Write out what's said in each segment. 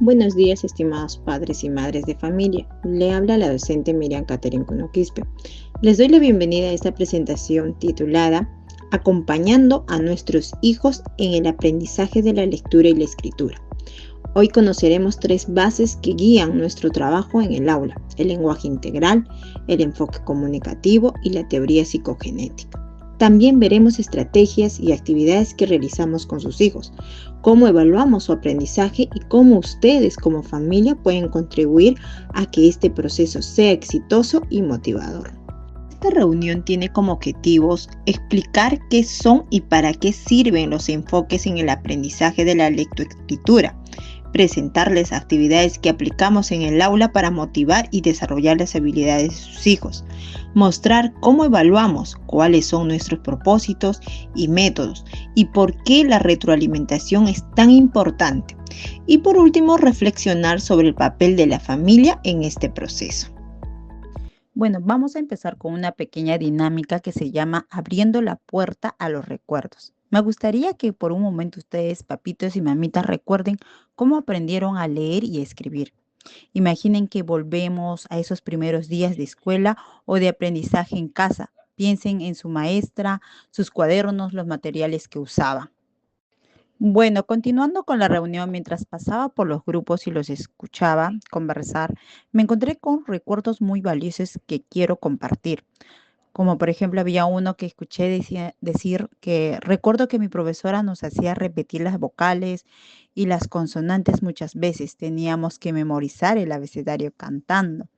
Buenos días, estimados padres y madres de familia. Le habla la docente Miriam Catherine Cuno Quispe. Les doy la bienvenida a esta presentación titulada Acompañando a nuestros hijos en el aprendizaje de la lectura y la escritura. Hoy conoceremos 3 bases que guían nuestro trabajo en el aula: el lenguaje integral, el enfoque comunicativo y la teoría psicogenética. También veremos estrategias y actividades que realizamos con sus hijos, cómo evaluamos su aprendizaje y cómo ustedes como familia pueden contribuir a que este proceso sea exitoso y motivador. Esta reunión tiene como objetivos explicar qué son y para qué sirven los enfoques en el aprendizaje de la lectoescritura, presentarles actividades que aplicamos en el aula para motivar y desarrollar las habilidades de sus hijos, mostrar cómo evaluamos, cuáles son nuestros propósitos y métodos y por qué la retroalimentación es tan importante. Y por último, reflexionar sobre el papel de la familia en este proceso. Bueno, vamos a empezar con una pequeña dinámica que se llama Abriendo la puerta a los recuerdos. Me gustaría que por un momento ustedes, papitos y mamitas, recuerden cómo aprendieron a leer y escribir. Imaginen que volvemos a esos primeros días de escuela o de aprendizaje en casa. Piensen en su maestra, sus cuadernos, los materiales que usaba. Bueno, continuando con la reunión, mientras pasaba por los grupos y los escuchaba conversar, me encontré con recuerdos muy valiosos que quiero compartir. Como por ejemplo, había uno que escuché decir que recuerdo que mi profesora nos hacía repetir las vocales y las consonantes muchas veces. Teníamos que memorizar el abecedario cantando.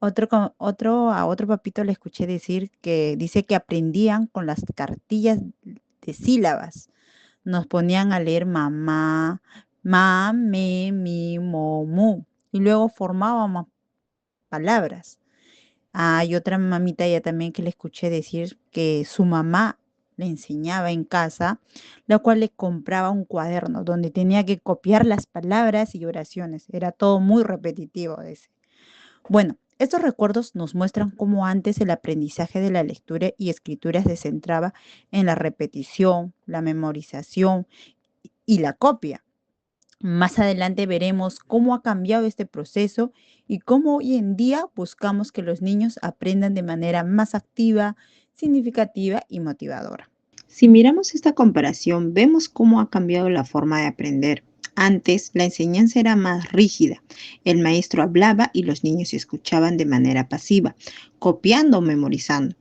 A otro papito le escuché decir que dice que aprendían con las cartillas de sílabas. Nos ponían a leer mamá, ma, me, mi, mo, mu, y luego formábamos palabras. Hay otra mamita ya también que le escuché decir que su mamá le enseñaba en casa, la cual le compraba un cuaderno donde tenía que copiar las palabras y oraciones. Era todo muy repetitivo ese. Bueno, estos recuerdos nos muestran cómo antes el aprendizaje de la lectura y escritura se centraba en la repetición, la memorización y la copia. Más adelante veremos cómo ha cambiado este proceso y cómo hoy en día buscamos que los niños aprendan de manera más activa, significativa y motivadora. Si miramos esta comparación, vemos cómo ha cambiado la forma de aprender. Antes, la enseñanza era más rígida. El maestro hablaba y los niños escuchaban de manera pasiva, copiando o memorizando.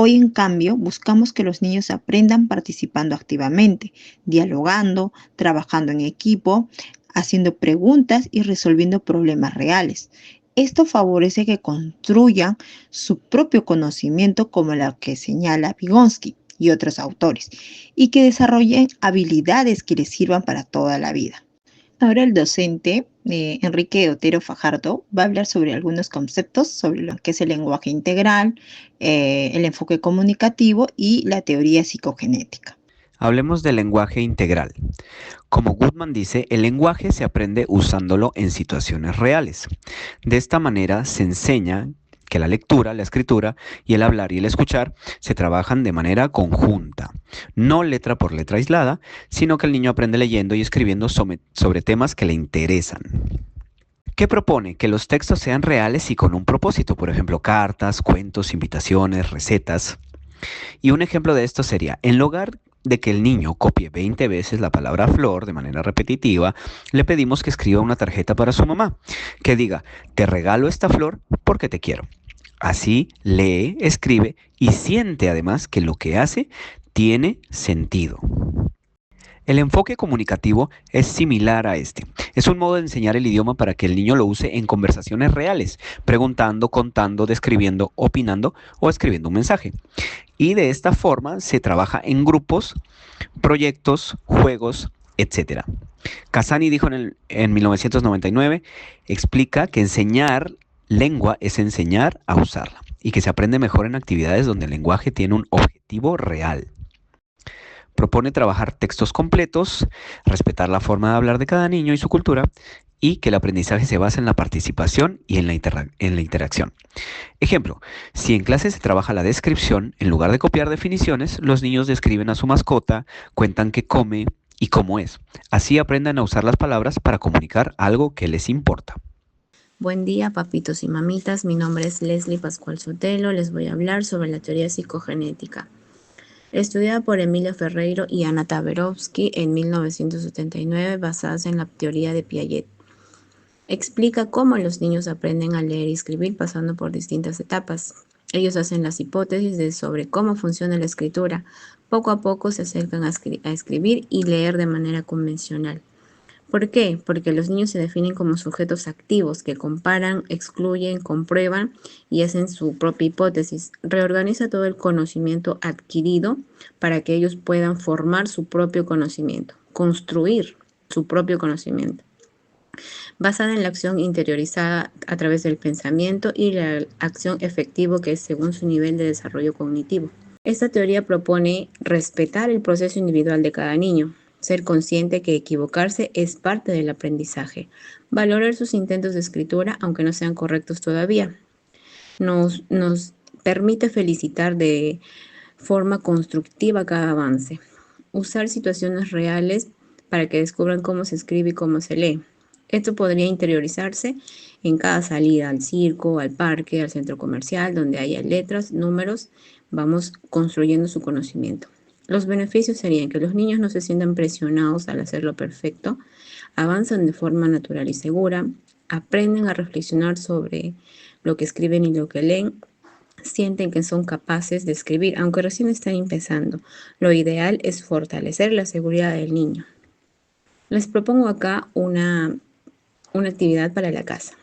Hoy, en cambio, buscamos que los niños aprendan participando activamente, dialogando, trabajando en equipo, haciendo preguntas y resolviendo problemas reales. Esto favorece que construyan su propio conocimiento, como lo que señala Vygotsky y otros autores, y que desarrollen habilidades que les sirvan para toda la vida. Ahora el docente Enrique Otero Fajardo va a hablar sobre algunos conceptos sobre lo que es el lenguaje integral, el enfoque comunicativo y la teoría psicogenética. Hablemos del lenguaje integral. Como Goodman dice, el lenguaje se aprende usándolo en situaciones reales. De esta manera se enseña que la lectura, la escritura y el hablar y el escuchar se trabajan de manera conjunta, no letra por letra aislada, sino que el niño aprende leyendo y escribiendo sobre temas que le interesan. ¿Qué propone? Que los textos sean reales y con un propósito, por ejemplo, cartas, cuentos, invitaciones, recetas. Y un ejemplo de esto sería, en lugar de que el niño copie 20 veces la palabra flor de manera repetitiva, le pedimos que escriba una tarjeta para su mamá, que diga, te regalo esta flor porque te quiero. Así lee, escribe y siente además que lo que hace tiene sentido. El enfoque comunicativo es similar a este. Es un modo de enseñar el idioma para que el niño lo use en conversaciones reales, preguntando, contando, describiendo, opinando o escribiendo un mensaje. Y de esta forma se trabaja en grupos, proyectos, juegos, etc. Casani dijo en 1999, explica que enseñar lengua es enseñar a usarla y que se aprende mejor en actividades donde el lenguaje tiene un objetivo real. Propone trabajar textos completos, respetar la forma de hablar de cada niño y su cultura, y que el aprendizaje se basa en la participación y en la interacción. Ejemplo, si en clase se trabaja la descripción, en lugar de copiar definiciones, los niños describen a su mascota, cuentan qué come y cómo es. Así aprendan a usar las palabras para comunicar algo que les importa. Buen día, papitos y mamitas. Mi nombre es Leslie Pascual Sotelo. Les voy a hablar sobre la teoría psicogenética, estudiada por Emilio Ferreiro y Anna Taberowski en 1979, basadas en la teoría de Piaget. Explica cómo los niños aprenden a leer y escribir pasando por distintas etapas. Ellos hacen las hipótesis sobre cómo funciona la escritura. Poco a poco se acercan a escribir y leer de manera convencional. ¿Por qué? Porque los niños se definen como sujetos activos que comparan, excluyen, comprueban y hacen su propia hipótesis. Reorganiza todo el conocimiento adquirido para que ellos puedan formar su propio conocimiento, construir su propio conocimiento, basada en la acción interiorizada a través del pensamiento y la acción efectiva que es según su nivel de desarrollo cognitivo. Esta teoría propone respetar el proceso individual de cada niño, ser consciente que equivocarse es parte del aprendizaje, valorar sus intentos de escritura aunque no sean correctos todavía. Nos permite felicitar de forma constructiva cada avance, usar situaciones reales para que descubran cómo se escribe y cómo se lee. Esto podría interiorizarse en cada salida al circo, al parque, al centro comercial, donde haya letras, números, vamos construyendo su conocimiento. Los beneficios serían que los niños no se sientan presionados al hacerlo perfecto, avanzan de forma natural y segura, aprenden a reflexionar sobre lo que escriben y lo que leen, sienten que son capaces de escribir, aunque recién están empezando. Lo ideal es fortalecer la seguridad del niño. Les propongo acá una actividad para la casa.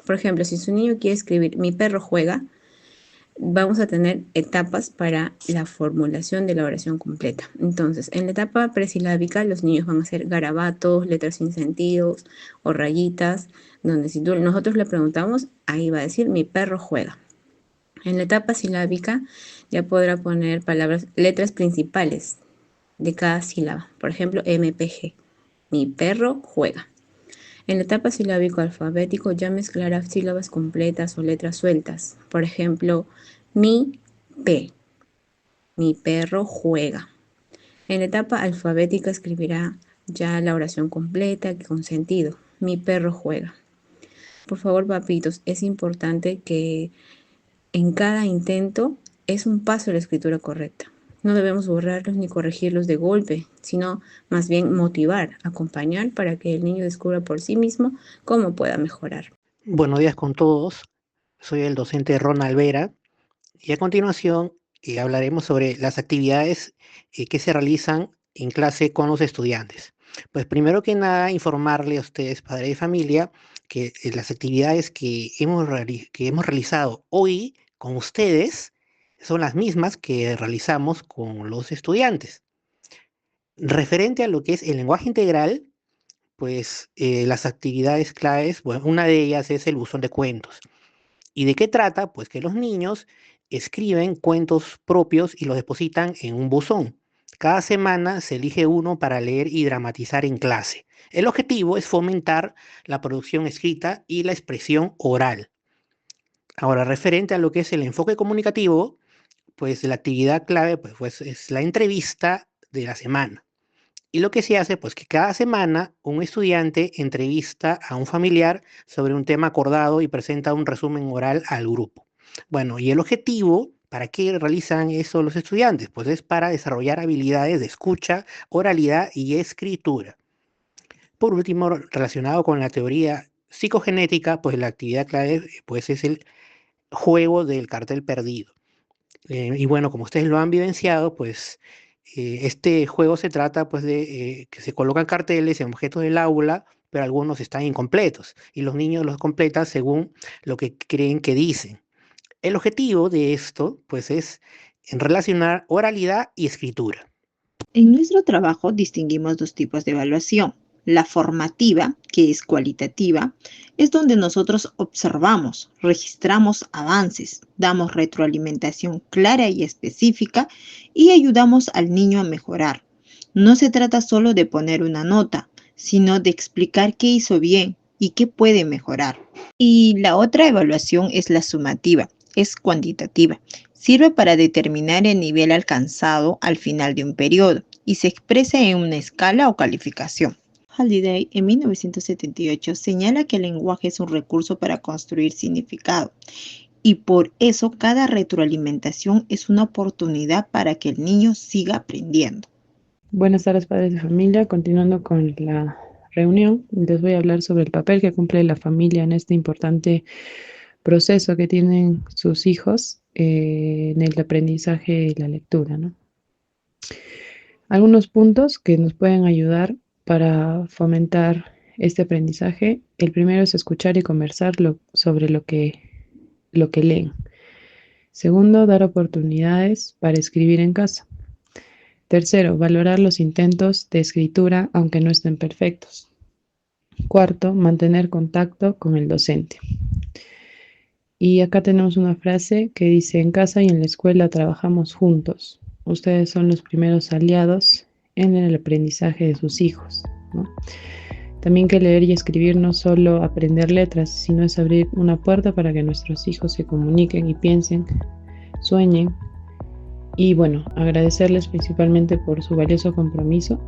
Por ejemplo, si su niño quiere escribir "mi perro juega", vamos a tener etapas para la formulación de la oración completa. Entonces, en la etapa presilábica, los niños van a hacer garabatos, letras sin sentidos o rayitas, donde si nosotros le preguntamos, ahí va a decir "mi perro juega". En la etapa silábica ya podrá poner palabras, letras principales de cada sílaba. Por ejemplo, MPG, mi perro juega. En la etapa silábico-alfabético ya mezclará sílabas completas o letras sueltas. Por ejemplo, mi perro juega. En la etapa alfabética escribirá ya la oración completa con sentido. Mi perro juega. Por favor, papitos, es importante que en cada intento es un paso a la escritura correcta. No debemos borrarlos ni corregirlos de golpe, sino más bien motivar, acompañar para que el niño descubra por sí mismo cómo pueda mejorar. Buenos días con todos. Soy el docente Ronald Vera y a continuación hablaremos sobre las actividades que se realizan en clase con los estudiantes. Pues primero que nada, informarle a ustedes, padres de familia, que las actividades que hemos realizado hoy con ustedes son las mismas que realizamos con los estudiantes. Referente a lo que es el lenguaje integral, pues las actividades claves, bueno, una de ellas es el buzón de cuentos. ¿Y de qué trata? Pues que los niños escriben cuentos propios y los depositan en un buzón. Cada semana se elige uno para leer y dramatizar en clase. El objetivo es fomentar la producción escrita y la expresión oral. Ahora, referente a lo que es el enfoque comunicativo, pues la actividad clave pues es la entrevista de la semana. Y lo que se hace, pues que cada semana un estudiante entrevista a un familiar sobre un tema acordado y presenta un resumen oral al grupo. Bueno, y el objetivo, ¿para qué realizan eso los estudiantes? Pues es para desarrollar habilidades de escucha, oralidad y escritura. Por último, relacionado con la teoría psicogenética, pues la actividad clave pues es el juego del cartel perdido. Y bueno, como ustedes lo han vivenciado, pues este juego se trata pues de que se colocan carteles en objetos del aula, pero algunos están incompletos y los niños los completan según lo que creen que dicen. El objetivo de esto pues es relacionar oralidad y escritura. En nuestro trabajo distinguimos dos tipos de evaluación. La formativa, que es cualitativa, es donde nosotros observamos, registramos avances, damos retroalimentación clara y específica y ayudamos al niño a mejorar. No se trata solo de poner una nota, sino de explicar qué hizo bien y qué puede mejorar. Y la otra evaluación es la sumativa, es cuantitativa. Sirve para determinar el nivel alcanzado al final de un periodo. y se exprese en una escala o calificación. Halliday, en 1978, señala que el lenguaje es un recurso para construir significado y por eso cada retroalimentación es una oportunidad para que el niño siga aprendiendo. Buenas tardes, padres de familia. Continuando con la reunión, les voy a hablar sobre el papel que cumple la familia en este importante proceso que tienen sus hijos en el aprendizaje y la lectura, ¿no? Algunos puntos que nos pueden ayudar para fomentar este aprendizaje. El primero es escuchar y conversar sobre lo que leen. Segundo, dar oportunidades para escribir en casa. Tercero, valorar los intentos de escritura aunque no estén perfectos. Cuarto, mantener contacto con el docente. Y acá tenemos una frase que dice: en casa y en la escuela trabajamos juntos. Ustedes son los primeros aliados en el aprendizaje de sus hijos, ¿no? También que leer y escribir no solo aprender letras, sino es abrir una puerta para que nuestros hijos se comuniquen y piensen, sueñen. Y bueno, agradecerles principalmente por su valioso compromiso